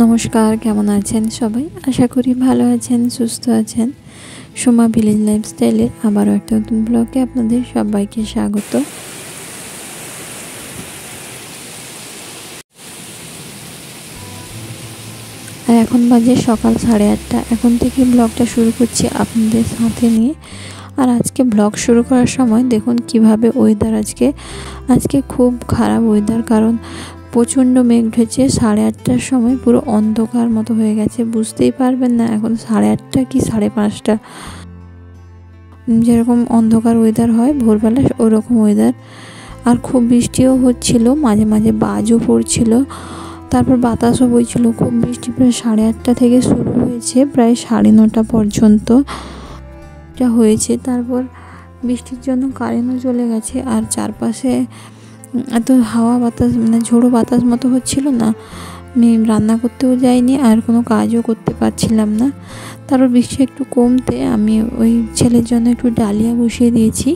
নমস্কার, কেমন আছেন সবাই? আশা করি ভালো আছেন, সুস্থ আছেন। সোমা ভিলেজ লাইফস্টাইলের আবারও একটা নতুন ব্লগে আপনাদের সবাইকে স্বাগত। আর এখন বাজে সকাল 8:30। এখন থেকে ব্লগটা শুরু করছি আপনাদের সাথে নিয়ে। আর আজকে ব্লগ শুরু করার সময় দেখুন কিভাবে ওয়েদার আজকে খুব খারাপ ওয়েদার, কারণ প্রচণ্ড মেঘ ঢেছে। 8:30টার সময় পুরো অন্ধকার মতো হয়ে গেছে, বুঝতেই পারবেন না এখন 8:30 কি 5:30। যেরকম অন্ধকার ওয়েদার হয় ভোরবেলা, ওরকম ওয়েদার। আর খুব বৃষ্টিও হচ্ছিল, মাঝে মাঝে বাজও পড়ছিল, তারপর বাতাসও বইছিল। খুব বৃষ্টি প্রায় 8:30 থেকে শুরু হয়েছে, প্রায় 9:30 পর্যন্ত এটা হয়েছে। তারপর বৃষ্টির জন্য কারেন্টও চলে গেছে। আর চারপাশে এত হাওয়া বাতাস, ঝোড়ো বাতাস মতো হচ্ছিল না, আমি রান্না করতেও যাইনি আর কোনো কাজও করতে পারছিলাম না। তারপর বৃষ্টি একটু কমতে আমি ওই ছেলের জন্য একটু ডালিয়া বসিয়ে দিয়েছি।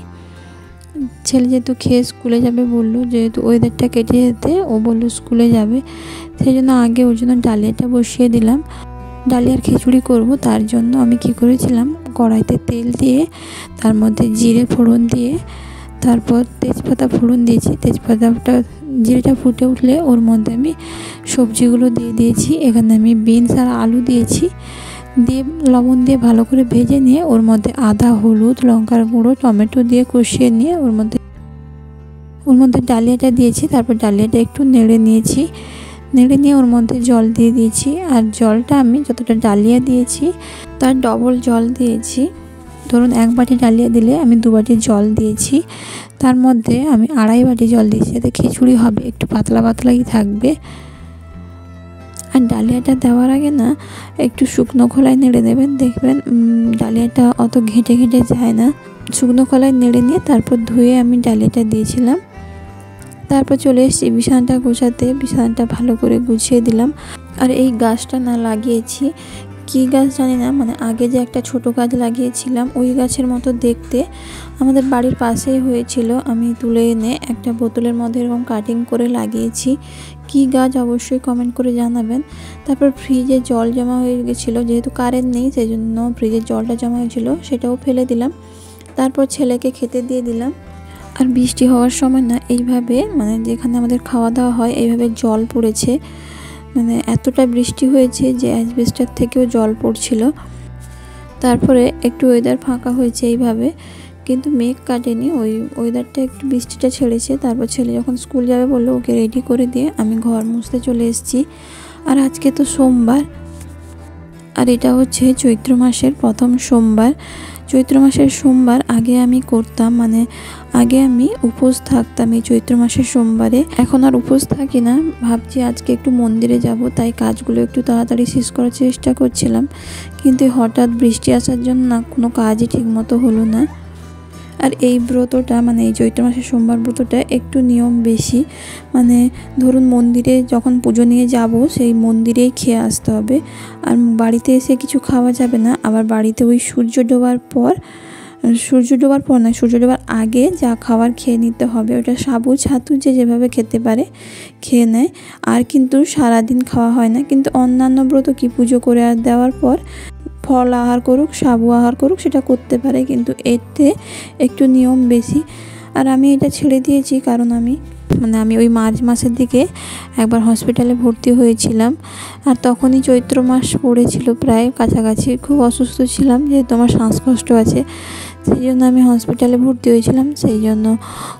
ছেলে যেহেতু খেয়ে স্কুলে যাবে বললো, যেহেতু ওয়েদারটা কেটে যেতে ও বললো স্কুলে যাবে, সেই জন্য আগে ওর জন্য ডালিয়াটা বসিয়ে দিলাম। ডালিয়ার খিচুড়ি করব, তার জন্য আমি কি করেছিলাম, কড়াইতে তেল দিয়ে তার মধ্যে জিরে ফোড়ন দিয়ে তারপর তেজপাতা ফোড়ন দিয়েছি। তেজপাতাটা জিরেটা ফুটে উঠলে ওর মধ্যে আমি সবজিগুলো দিয়ে দিয়েছি। এখানে আমি বিনস আর আলু দিয়েছি, দিয়ে লবণ দিয়ে ভালো করে ভেজে নিয়ে ওর মধ্যে আদা, হলুদ, লঙ্কার গুঁড়ো, টমেটো দিয়ে কষিয়ে নিয়ে ওর মধ্যে ডালিয়াটা দিয়েছি। তারপর ডালিয়াটা একটু নেড়ে নিয়ে ওর মধ্যে জল দিয়ে দিয়েছি। আর জলটা আমি যতটা ডালিয়া দিয়েছি তার ডবল জল দিয়েছি। ধরুন 1 বাটি ডালিয়া দিলে আমি 2 বাটি জল দিয়েছি, তার মধ্যে আমি 2.5 বাটি জল দিয়েছি। এতে খিচুড়ি হবে একটু পাতলা পাতলাই থাকবে। আর ডালিয়াটা দেওয়ার আগে না একটু শুকনো খোলায় নেড়ে দেবেন, দেখবেন ডালিয়াটা অত ঘেঁটে যায় না। শুকনো খোলায় নেড়ে নিয়ে তারপর ধুয়ে আমি ডালিয়াটা দিয়েছিলাম। তারপর চলে এসেছি বিছানাটা গোছাতে, বিছানাটা ভালো করে গুছিয়ে দিলাম। আর এই গাছটা না লাগিয়েছি, কী গাছ জানি না, আগে যে একটা ছোট গাছ লাগিয়েছিলাম ওই গাছের মতো দেখতে, আমাদের বাড়ির পাশেই হয়েছিল। আমি তুলে এনে একটা বোতলের মধ্যে এরকম কাটিং করে লাগিয়েছি। কী গাছ অবশ্যই কমেন্ট করে জানাবেন। তারপর ফ্রিজে জল জমা হয়ে গেছিলো, যেহেতু কারেন্ট নেই সেই জন্য ফ্রিজের জলটা জমা হয়েছিল, সেটাও ফেলে দিলাম। তারপর ছেলেকে খেতে দিয়ে দিলাম। আর বৃষ্টি হওয়ার সময় না এইভাবে যেখানে আমাদের খাওয়া দাওয়া হয় এইভাবে জল পড়েছে, এতটা বৃষ্টি হয়েছে যে অ্যাসবেস্টার থেকেও জল পড়ছিল। তারপরে একটু ওয়েদার ফাঁকা হয়েছে এইভাবে, কিন্তু মেঘ কাটেনি, ওই ওয়েদারটা একটু বৃষ্টিটা ছেড়েছে। তারপর ছেলে যখন স্কুল যাবে বললো, ওকে রেডি করে দিয়ে আমি ঘর মুছতে চলে এসেছি। আর আজকে তো সোমবার, আর এটা হচ্ছে চৈত্র মাসের প্রথম সোমবার। চৈত্র মাসের সোমবার আগে আমি করতাম, আগে আমি উপোস থাকতাম এই চৈত্র মাসের সোমবারে। এখন আর উপোস থাকি না, ভাবছি আজকে একটু মন্দিরে যাব, তাই কাজগুলো একটু তাড়াতাড়ি শেষ করার চেষ্টা করছিলাম। কিন্তু হঠাৎ বৃষ্টি আসার জন্য না কোনো কাজই ঠিকমতো হলো না। আর এই ব্রতটা এই চৈত্র মাসের সোমবার ব্রতটা একটু নিয়ম বেশি, ধরুন মন্দিরে যখন পুজো নিয়ে যাব সেই মন্দিরেই খেয়ে আসতে হবে, আর বাড়িতে এসে কিছু খাওয়া যাবে না। আবার বাড়িতে ওই সূর্য ডোবার না, সূর্য ডোবার আগে যা খাবার খেয়ে নিতে হবে, ওটা সাবু ছাতু যে যেভাবে খেতে পারে খেয়ে নেয়। আর কিন্তু সারাদিন খাওয়া হয় না। কিন্তু অন্যান্য ব্রত কি পুজো করে আর দেওয়ার পর ফল আহার করুক, সাবু আহার করুক, সেটা করতে পারে, কিন্তু এতে একটু নিয়ম বেশি। আর আমি এটা ছেড়ে দিয়েছি কারণ আমি ওই মার্চ মাসের দিকে একবার হসপিটালে ভর্তি হয়েছিলাম। আর তখনই চৈত্র মাস পড়েছিল প্রায় কাছাকাছি, খুব অসুস্থ ছিলাম, যেহেতু আমার শ্বাসকষ্ট আছে, সেই জন্য আমি হসপিটালে ভর্তি হয়েছিলাম। সেই জন্য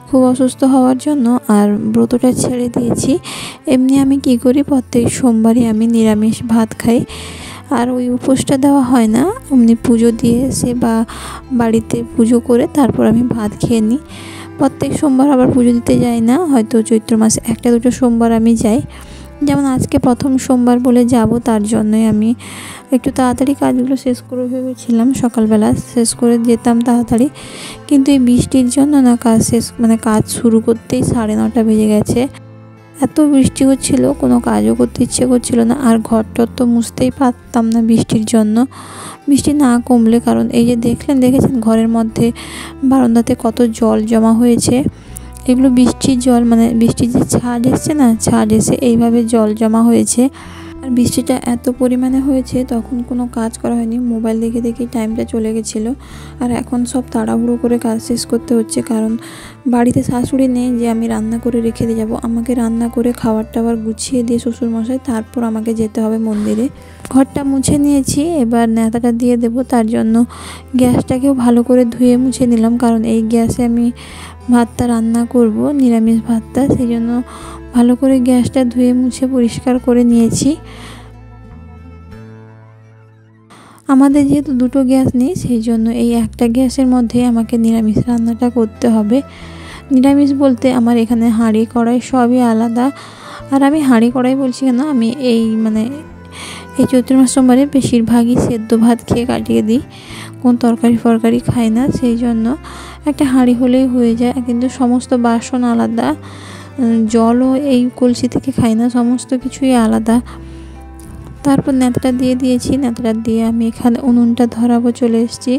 খুব অসুস্থ হওয়ার জন্য আর ব্রতটা ছেড়ে দিয়েছি। এমনি আমি কি করি, প্রত্যেক সোমবারই আমি নিরামিষ ভাত খাই। আর ওই উপোসটা দেওয়া হয় না, এমনি পুজো দিয়ে এসে বা বাড়িতে পুজো করে তারপর আমি ভাত খেয়ে নিই। প্রত্যেক সোমবার আবার পুজো দিতে যাই না, হয়তো চৈত্র মাসে 1-2 সোমবার আমি যাই। যেমন আজকে প্রথম সোমবার বলে যাব, তার জন্যই আমি একটু তাড়াতাড়ি কাজগুলো শেষ করে ভেবেছিলাম সকালবেলা শেষ করে যেতাম তাড়াতাড়ি, কিন্তু এই বৃষ্টির জন্য না কাজ শুরু করতেই 9:30 বেজে গেছে। এত বৃষ্টি হচ্ছিল, কোনো কাজও করতে ইচ্ছে করছিল না। আর ঘরটর তো মুছতেই পারতাম না বৃষ্টির জন্য, বৃষ্টি না কমলে। কারণ এই যে দেখেছেন ঘরের মধ্যে বারান্দাতে কত জল জমা হয়েছে, এগুলো বৃষ্টির জল, বৃষ্টির যে ছাদ এসছে না, ছাদ এসে এইভাবে জল জমা হয়েছে। আর আর বৃষ্টিটা এত পরিমাণে হয়েছে, তখন কোনো কাজ করা হয়নি, মোবাইল দেখে দেখেই টাইমটা চলে গেছিলো। আর এখন সব তাড়াহুড়ো করে কাজ শেষ করতে হচ্ছে, কারণ বাড়িতে শাশুড়ি নেই যে আমি রান্না করে রেখে দিয়ে যাবো। আমাকে রান্না করে খাবার টাবার গুছিয়ে দিয়ে শ্বশুরমশাই তারপর আমাকে যেতে হবে মন্দিরে। ঘরটা মুছে নিয়েছি, এবার ন্যাতাটা দিয়ে দেবো। তার জন্য গ্যাসটাকেও ভালো করে ধুয়ে মুছে নিলাম, কারণ এই গ্যাসে আমি ভাতটা রান্না করব, নিরামিষ ভাতটা। সেই জন্য ভালো করে গ্যাসটা ধুয়ে মুছে পরিষ্কার করে নিয়েছি। আমাদের যেহেতু দুটো গ্যাস নেই, সেই জন্য এই একটা গ্যাসের মধ্যে আমাকে নিরামিষ রান্নাটা করতে হবে। নিরামিষ বলতে আমার এখানে হাঁড়ি কড়াই সবই আলাদা। আর আমি হাঁড়ি কড়াই বলছি কেন, আমি এই চৈত্র মাস সোমবারে বেশিরভাগই সেদ্ধ ভাত খেয়ে কাটিয়ে দিই, কোন তরকারি ফরকারি খাই না। সেই জন্য একটা হাঁড়ি হলেই হয়ে যায়, কিন্তু সমস্ত বাসন আলাদা, জলও এই কলসি থেকে খাই না, সমস্ত কিছুই আলাদা। তারপর ন্যাতাটা দিয়ে দিয়েছি, ন্যাতাটা দিয়ে আমি এখানে উনুনটা ধরাবো, চলে এসেছি।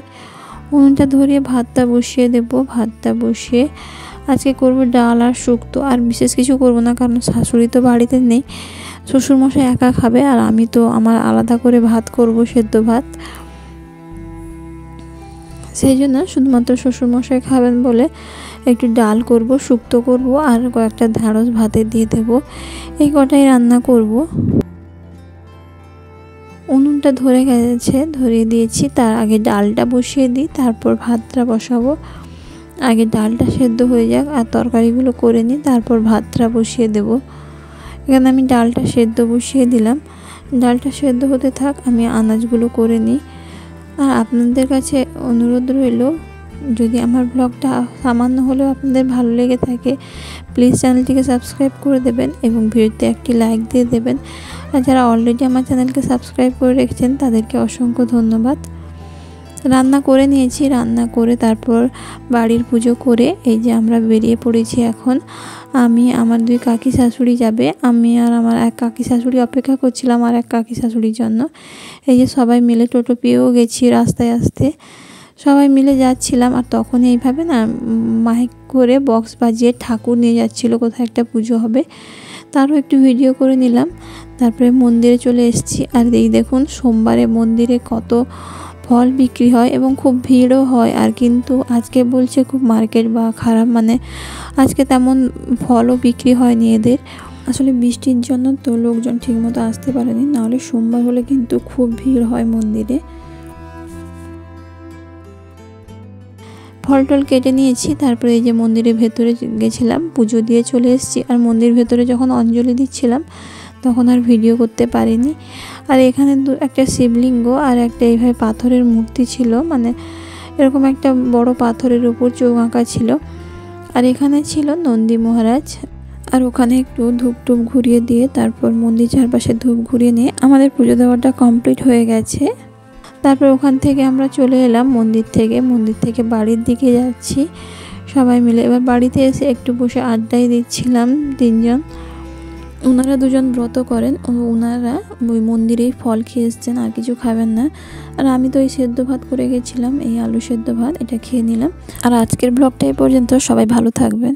উনুনটা ধরিয়ে ভাতটা বসিয়ে দেব। ভাতটা বসিয়ে আজকে করব ডাল আর শুক্তো, আর বিশেষ কিছু করব না, কারণ শাশুড়ি তো বাড়িতে নেই, শ্বশুরমশাই একা খাবে, আর আমি তো আমার আলাদা করে ভাত করব, সেদ্ধ ভাত। সেই জন্য শুধুমাত্র শ্বশুরমশাই খাবেন বলে একটু ডাল করব, শুক্তো করব, আর কয়েকটা ঢ্যাঁড়স ভাতে দিয়ে দেব। এই কটাই রান্না করব। উনুনটা ধরে গেছে, ধরিয়ে দিয়েছি। তার আগে ডালটা বসিয়ে দিই, তারপর ভাতটা বসাবো। আগে ডালটা সেদ্ধ হয়ে যাক আর তরকারিগুলো করে নিই, তারপর ভাতটা বসিয়ে দেব। এখানে আমি ডালটা সেদ্ধ বসিয়ে দিলাম। ডালটা সেদ্ধ হতে থাক, আমি আনাজগুলো করে নিই। আর আপনাদের কাছে অনুরোধ রইল, যদি আমার ব্লগটা সামান্য হলেও আপনাদের ভালো লেগে থাকে, প্লিজ চ্যানেলটিকে সাবস্ক্রাইব করে দেবেন এবং ভিডিওতে একটি লাইক দিয়ে দেবেন। আর যারা অলরেডি আমার চ্যানেলকে সাবস্ক্রাইব করে রেখেছেন তাদেরকে অসংখ্য ধন্যবাদ। রান্না করে নিয়েছি, রান্না করে তারপর বাড়ির পুজো করে এই যে আমরা বেরিয়ে পড়েছি। এখন আমি, আমার দুই কাকি শাশুড়ি যাবে, আমি আর আমার এক কাকি শাশুড়ি অপেক্ষা করছিলাম আর এক কাকি শাশুড়ির জন্য। এই যে সবাই মিলে টোটো পেয়েও গেছি, রাস্তায় আসতে সবাই মিলে যাচ্ছিলাম। আর তখন এইভাবে না মাইক করে বক্স বাজিয়ে ঠাকুর নিয়ে যাচ্ছিলো, কোথায় একটা পুজো হবে, তারও একটু ভিডিও করে নিলাম। তারপরে মন্দিরে চলে এসেছি। আর এই দেখুন সোমবারে মন্দিরে কত ফল বিক্রি হয় এবং খুব ভিড়ও হয়। আর কিন্তু আজকে বলছে খুব মার্কেট বা খারাপ, আজকে তেমন ফলও বিক্রি হয়নি এদের। আসলে বৃষ্টির জন্য তো লোকজন ঠিকমতো আসতে পারেনি, নাহলে সোমবার হলে কিন্তু খুব ভিড় হয় মন্দিরে। ফল টল কেটে নিয়েছি, তারপরে এই যে মন্দিরের ভেতরে গেছিলাম, পুজো দিয়ে চলে এসেছি। আর মন্দির ভেতরে যখন অঞ্জলি দিচ্ছিলাম তখন আর ভিডিও করতে পারিনি। আর এখানে একটা শিবলিঙ্গ আর একটা এইভাবে পাথরের মূর্তি ছিল, এরকম একটা বড় পাথরের উপর চোখ আঁকা ছিল। আর এখানে ছিল নন্দী মহারাজ। আর ওখানে একটু ধূপ টুপ ঘুরিয়ে দিয়ে তারপর মন্দির চারপাশে ধূপ ঘুরিয়ে নিয়ে আমাদের পুজো দেওয়াটা কমপ্লিট হয়ে গেছে। তারপর ওখান থেকে আমরা চলে এলাম মন্দির থেকে বাড়ির দিকে যাচ্ছি সবাই মিলে। এবার বাড়িতে এসে একটু বসে আড্ডাই দিচ্ছিলাম তিনজন। ওনারা দুজন ব্রত করেন, ওনারা ওই মন্দিরেই ফল খেয়ে এসছেন, আর কিছু খাবেন না। আর আমি তো এই সেদ্ধ ভাত করে গেছিলাম, এই আলু সেদ্ধ ভাত, এটা খেয়ে নিলাম। আর আজকের ব্লগটা এই পর্যন্ত, সবাই ভালো থাকবেন।